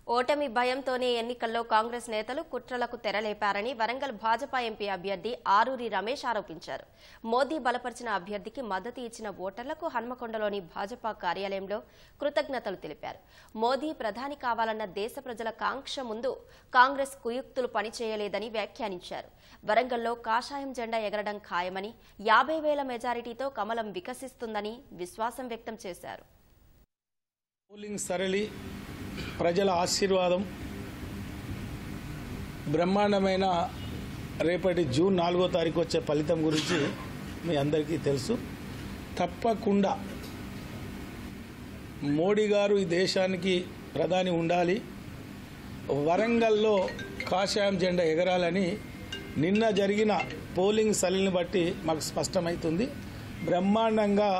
ఓటమి భయంతోనే ఎన్నికల్లో కాంగ్రెస్ నేతలు కుట్రలకు తెరలేపారని వరంగల్ భాజపా ఎంపీ అభ్యర్థి ఆరూరి రమేష్ ఆరోపించారు. మోదీ బలపరిచిన అభ్యర్థికి మద్దతు ఇచ్చిన ఓటర్లకు హన్మకొండలోని భాజపా కార్యాలయంలో కృతజ్ఞతలు తెలిపారు. మోదీ ప్రధాని కావాలన్న దేశ ప్రజల కాంక్ష ముందు కాంగ్రెస్ కుయుక్తులు పనిచేయలేదని వ్యాఖ్యానించారు. వరంగల్లో కాషాయం జెండా ఎగరడం ఖాయమని 50,000 మెజారిటీతో కమలం వికసిస్తుందని విశ్వాసం వ్యక్తం చేశారు. ప్రజల ఆశీర్వాదం బ్రహ్మాండమైన రేపటి జూన్ 4వ తారీఖు వచ్చే ఫలితం గురించి మీ అందరికీ తెలుసు. తప్పకుండా మోడీ గారు ఈ దేశానికి ప్రధాని ఉండాలి, వరంగల్లో కాషాయం జెండా ఎగరాలని నిన్న జరిగిన పోలింగ్ సరళిని బట్టి మాకు స్పష్టమవుతుంది. బ్రహ్మాండంగా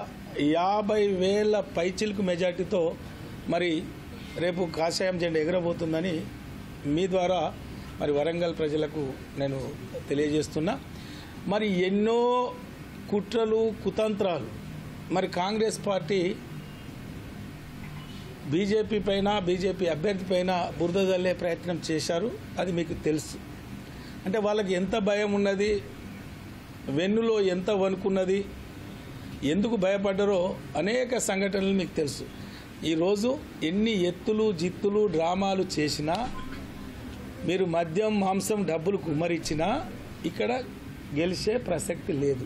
50,000 పైచిలకు మెజార్టీతో మరి రేపు కాషాయం జెండా ఎగరబోతుందని మీ ద్వారా మరి వరంగల్ ప్రజలకు నేను తెలియజేస్తున్నా. మరి ఎన్నో కుట్రలు కుతంత్రాలు మరి కాంగ్రెస్ పార్టీ బీజేపీ పైన బీజేపీ అభ్యర్థి పైన బురద జల్లే ప్రయత్నం చేశారు. అది మీకు తెలుసు. అంటే వాళ్ళకి ఎంత భయం ఉన్నది, వెన్నులో ఎంత వణుకున్నది, ఎందుకు భయపడ్డారో అనేక సంఘటనలు మీకు తెలుసు. ఈరోజు ఎన్ని ఎత్తులు జిత్తులు డ్రామాలు చేసినా, మీరు మద్యం మాంసం డబ్బులు కుమ్మరిచ్చినా ఇక్కడ గెలిచే ప్రసక్తి లేదు.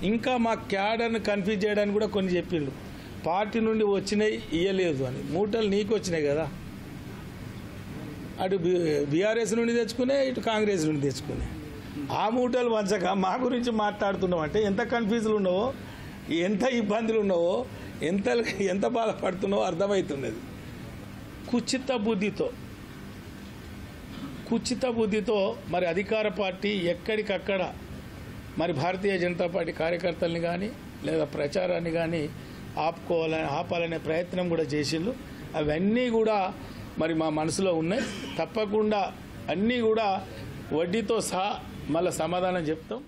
ఇంకా మా క్యాడర్ను కన్ఫ్యూజ్ చేయడానికి కూడా కొన్ని చెప్పిండు. పార్టీ నుండి వచ్చినాయి ఇయ్యలేదు అని. మూటలు నీకు వచ్చినాయి కదా, అటు బీఆర్ఎస్ నుండి తెచ్చుకునే, ఇటు కాంగ్రెస్ నుండి తెచ్చుకునే. ఆ మూటలు వంచక మా గురించి మాట్లాడుతున్నావు అంటే ఎంత కన్ఫ్యూజులు ఉన్నావో, ఎంత ఇబ్బందులు ఉన్నావో, ఎంత బాధపడుతున్నావో అర్థమవుతున్నది. కుచిత బుద్ధితో మరి అధికార పార్టీ ఎక్కడికక్కడ మరి భారతీయ జనతా పార్టీ కార్యకర్తల్ని కానీ లేదా ప్రచారాన్ని కానీ ఆపాలనే ప్రయత్నం కూడా చేసిండ్రు. అవన్నీ కూడా మరి మా మనసులో ఉన్నాయి. తప్పకుండా అన్నీ కూడా వడ్డీతో సహా మళ్ళీ సమాధానం చెప్తాం.